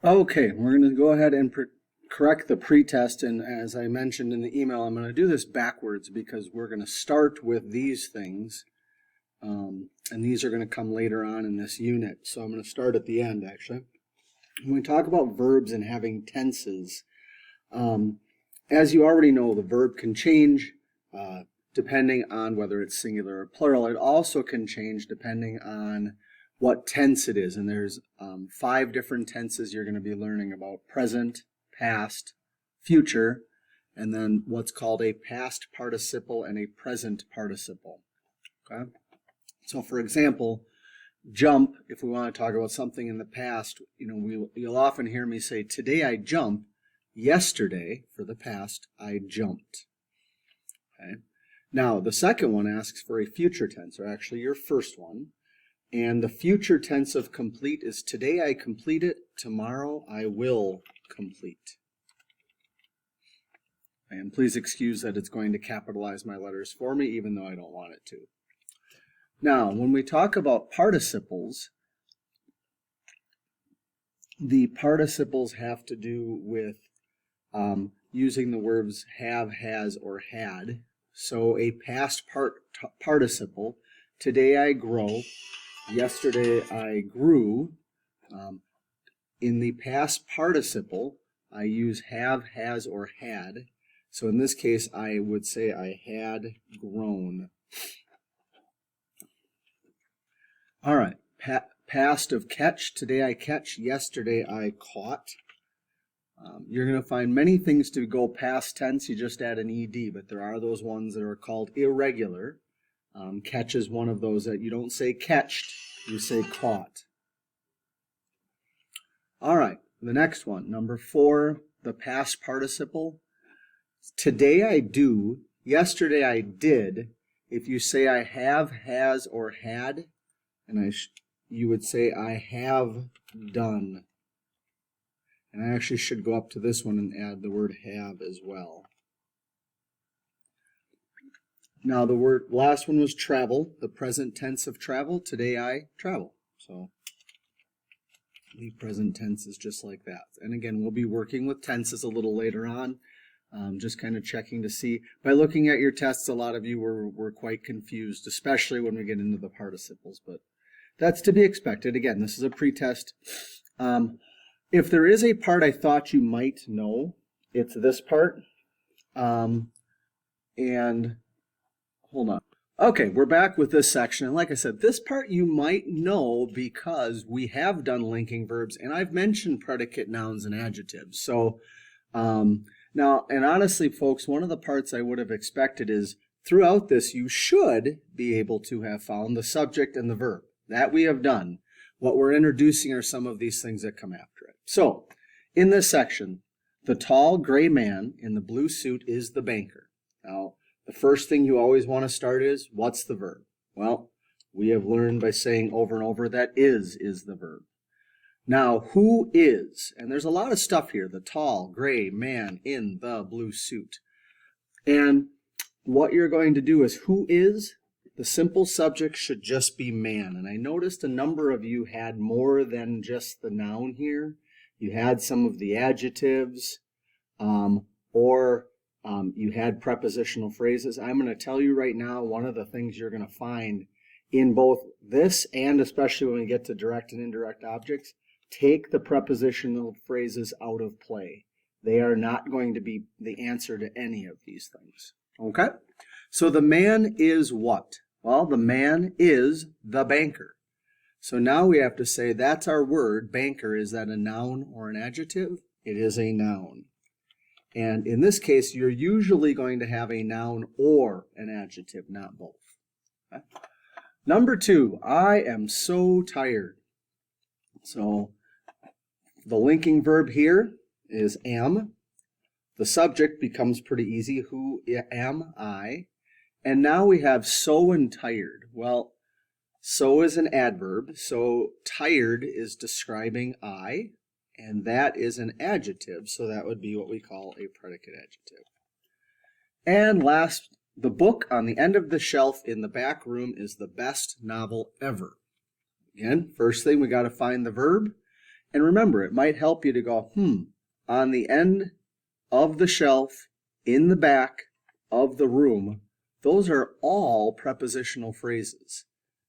Okay, we're going to go ahead and correct the pretest, and as I mentioned in the email, I'm going to do this backwards because we're going to start with these things, and these are going to come later on in this unit. So I'm going to start at the end, actually. When we talk about verbs and having tenses, as you already know, the verb can change depending on whether it's singular or plural. It also can change depending on what tense it is, and there's 5 different tenses you're going to be learning about: present, past, future, and then what's called a past participle and a present participle. Okay? So for example, jump, if we want to talk about something in the past, you'll often hear me say, today I jump. Yesterday, for the past, I jumped. Okay? Now, the second one asks for a future tense, or actually your first one. And the future tense of complete is today I complete it, tomorrow I will complete. And please excuse that it's going to capitalize my letters for me, even though I don't want it to. Now, when we talk about participles, the participles have to do with using the verbs have, has, or had. So a past participle, today I grow, yesterday I grew. In the past participle, I use have, has, or had. So in this case, I would say I had grown. All right, past of catch, today I catch, yesterday I caught. You're going to find many things to go past tense, you just add an ed, but there are those ones that are called irregular. Catch is one of those that you don't say catched, you say caught. All right, the next one, number 4, the past participle. Today I do, yesterday I did. If you say I have, has, or had, and you would say I have done. And I actually should go up to this one and add the word have as well. Now the last one was travel, the present tense of travel. Today I travel. So the present tense is just like that. And again, we'll be working with tenses a little later on, just kind of checking to see. By looking at your tests, a lot of you were quite confused, especially when we get into the participles, but that's to be expected. Again, this is a pretest. If there is a part I thought you might know, it's this part. And hold on. Okay, we're back with this section. And like I said, this part you might know because we have done linking verbs, and I've mentioned predicate nouns and adjectives. So now, and honestly, folks, one of the parts I would have expected is throughout this, you should be able to have found the subject and the verb. That we have done. What we're introducing are some of these things that come after it. So, in this section, the tall gray man in the blue suit is the banker. Now, the first thing you always want to start is, what's the verb? Well, we have learned by saying over and over that is the verb. Now, who is? And there's a lot of stuff here. The tall gray man in the blue suit. And what you're going to do is, who is? The simple subject should just be man. And I noticed a number of you had more than just the noun here. You had some of the adjectives, or you had prepositional phrases. I'm going to tell you right now, one of the things you're going to find in both this and especially when we get to direct and indirect objects, take the prepositional phrases out of play. They are not going to be the answer to any of these things. Okay? So the man is what? Well, the man is the banker. So now we have to say that's our word, banker. Is that a noun or an adjective? It is a noun. And in this case, you're usually going to have a noun or an adjective, not both. Okay? Number 2, I am so tired. So the linking verb here is am. The subject becomes pretty easy. Who am I? And now we have so and tired. Well, so is an adverb. So tired is describing I, and that is an adjective. So that would be what we call a predicate adjective. And last, the book on the end of the shelf in the back room is the best novel ever. Again, first thing we got to find the verb. And remember, it might help you to go, on the end of the shelf, in the back of the room, those are all prepositional phrases.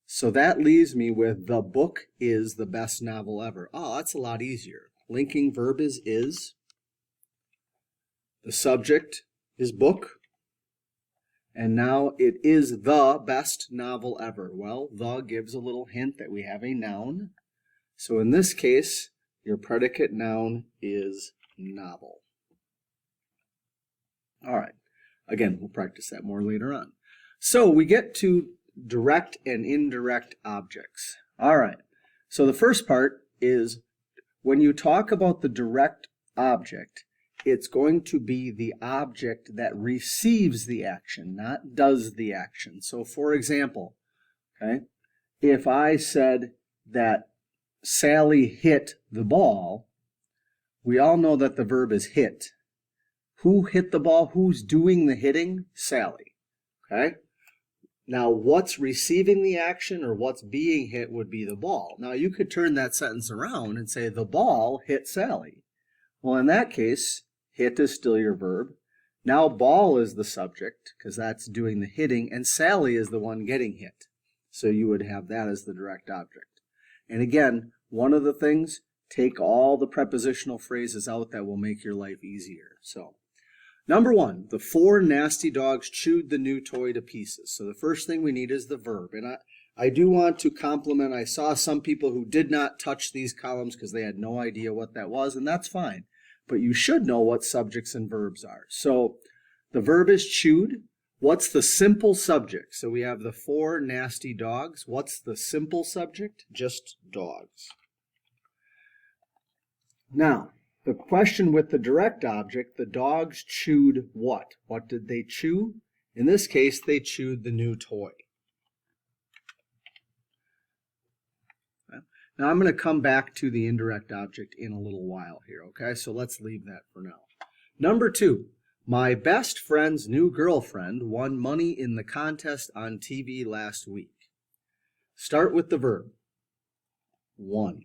So that leaves me with the book is the best novel ever. Oh, that's a lot easier. Linking verb is. The subject is book. And now it is the best novel ever. Well, the gives a little hint that we have a noun. So in this case, your predicate noun is novel. All right. Again, we'll practice that more later on. So we get to direct and indirect objects. All right. So the first part is when you talk about the direct object, it's going to be the object that receives the action, not does the action. So for example, okay, if I said that Sally hit the ball, we all know that the verb is hit. Who hit the ball? Who's doing the hitting? Sally. Okay? Now, what's receiving the action or what's being hit would be the ball. Now, you could turn that sentence around and say the ball hit Sally. Well, in that case, hit is still your verb. Now, ball is the subject because that's doing the hitting, and Sally is the one getting hit. So you would have that as the direct object. And again, one of the things, take all the prepositional phrases out that will make your life easier. So, number one, the 4 nasty dogs chewed the new toy to pieces. So the first thing we need is the verb. And I do want to compliment, I saw some people who did not touch these columns because they had no idea what that was, and that's fine. But you should know what subjects and verbs are. So the verb is chewed. What's the simple subject? So we have the 4 nasty dogs. What's the simple subject? Just dogs. Now, the question with the direct object, the dogs chewed what? What did they chew? In this case, they chewed the new toy. Okay. Now, I'm going to come back to the indirect object in a little while here, okay? So let's leave that for now. Number 2, my best friend's new girlfriend won money in the contest on TV last week. Start with the verb, won.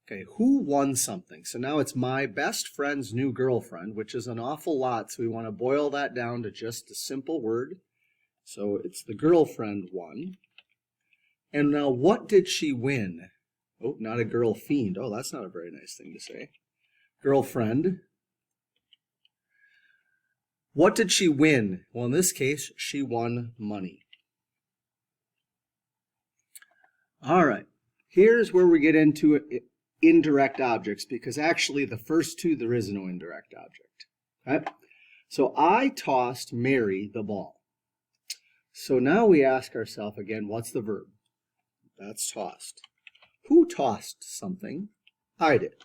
Okay, who won something? So now it's my best friend's new girlfriend, which is an awful lot, so we want to boil that down to just a simple word. So it's the girlfriend won. And now what did she win? Oh, not a girl fiend. Oh, that's not a very nice thing to say. Girlfriend. What did she win? Well, in this case, she won money. All right, here's where we get into indirect objects, because actually the first 2, there is no indirect object. Okay? So I tossed Mary the ball. So now we ask ourselves again, what's the verb? That's tossed. Who tossed something? I did.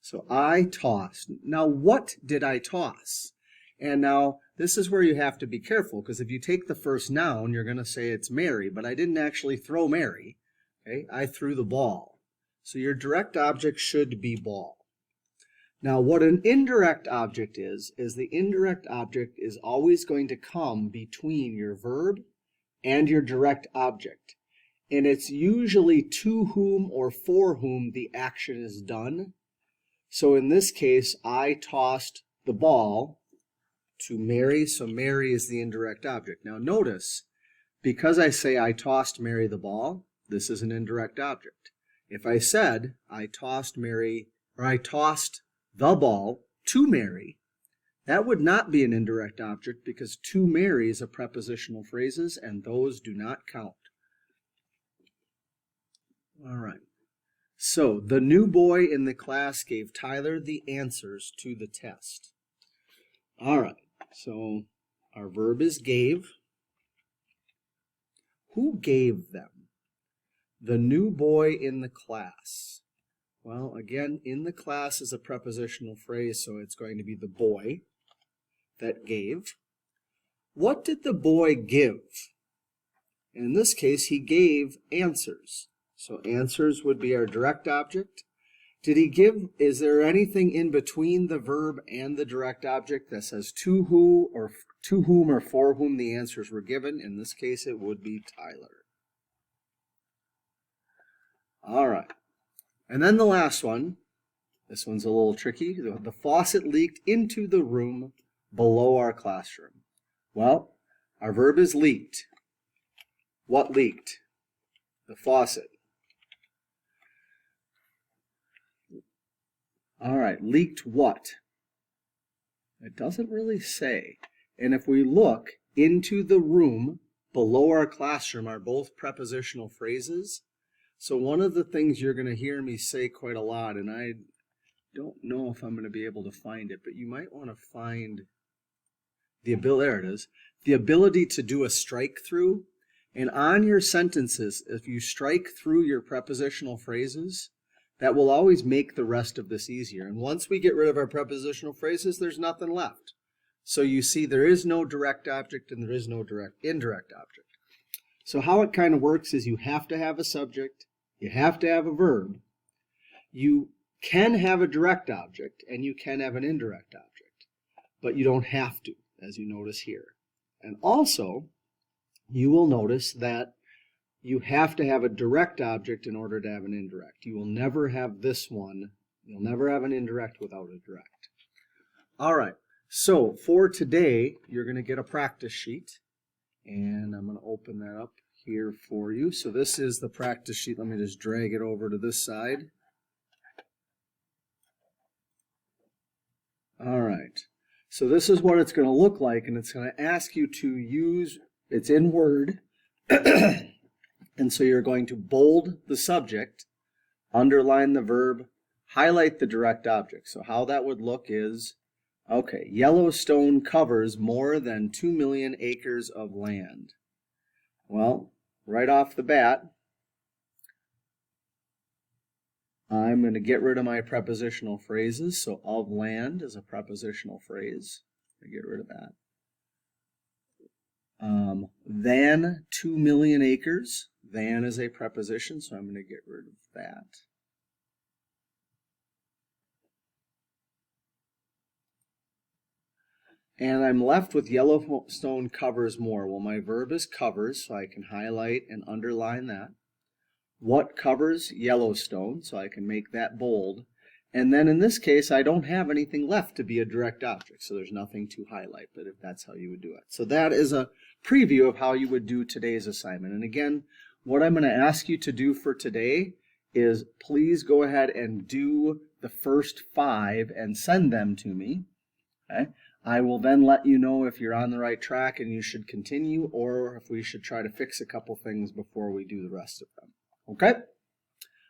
So I tossed. Now what did I toss? And now this is where you have to be careful, because if you take the first noun, you're going to say it's Mary, but I didn't actually throw Mary. Okay? I threw the ball. So your direct object should be ball. Now what an indirect object is the indirect object is always going to come between your verb and your direct object. And it's usually to whom or for whom the action is done. So in this case, I tossed the ball to Mary, so Mary is the indirect object. Now notice, because I say I tossed Mary the ball, this is an indirect object. If I said I tossed Mary, or I tossed the ball to Mary, that would not be an indirect object because to Marys are prepositional phrases and those do not count. All right. So the new boy in the class gave Tyler the answers to the test. All right. So our verb is gave. Who gave them? The new boy in the class. Well, again, in the class is a prepositional phrase, so it's going to be the boy that gave. What did the boy give? In this case, he gave answers. So answers would be our direct object. Did he give, is there anything in between the verb and the direct object that says to who or to whom or for whom the answers were given? In this case, it would be Tyler. All right. And then the last one, this one's a little tricky. The faucet leaked into the room below our classroom. Well, our verb is leaked. What leaked? The faucet. All right, leaked what? It doesn't really say. And if we look, into the room below our classroom are both prepositional phrases. So one of the things you're going to hear me say quite a lot, and I don't know if I'm going to be able to find it, but you might want to find the ability, there it is, the ability to do a strike through. And on your sentences, if you strike through your prepositional phrases, that will always make the rest of this easier. And once we get rid of our prepositional phrases, there's nothing left. So you see there is no direct object and there is no indirect object. So how it kind of works is you have to have a subject, you have to have a verb, you can have a direct object and you can have an indirect object, but you don't have to, as you notice here. And also, you will notice that you have to have a direct object in order to have an indirect. You will never have this one. You'll never have an indirect without a direct. All right, so for today, you're going to get a practice sheet. And I'm going to open that up here for you. So this is the practice sheet. Let me just drag it over to this side. All right, so this is what it's going to look like, and it's going to ask you to use, it's in Word, and so you're going to bold the subject, underline the verb, highlight the direct object. So how that would look is, okay, Yellowstone covers more than 2 million acres of land. Well, right off the bat, I'm going to get rid of my prepositional phrases. So of land is a prepositional phrase. I get rid of that. Than 2 million acres. Than is a preposition, so I'm going to get rid of that. And I'm left with Yellowstone covers more. Well, my verb is covers, so I can highlight and underline that. What covers Yellowstone, so I can make that bold. And then in this case, I don't have anything left to be a direct object, so there's nothing to highlight, but if that's how you would do it. So that is a preview of how you would do today's assignment. And again, what I'm going to ask you to do for today is please go ahead and do the first 5 and send them to me. Okay? I will then let you know if you're on the right track and you should continue, or if we should try to fix a couple things before we do the rest of them. Okay?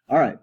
All right.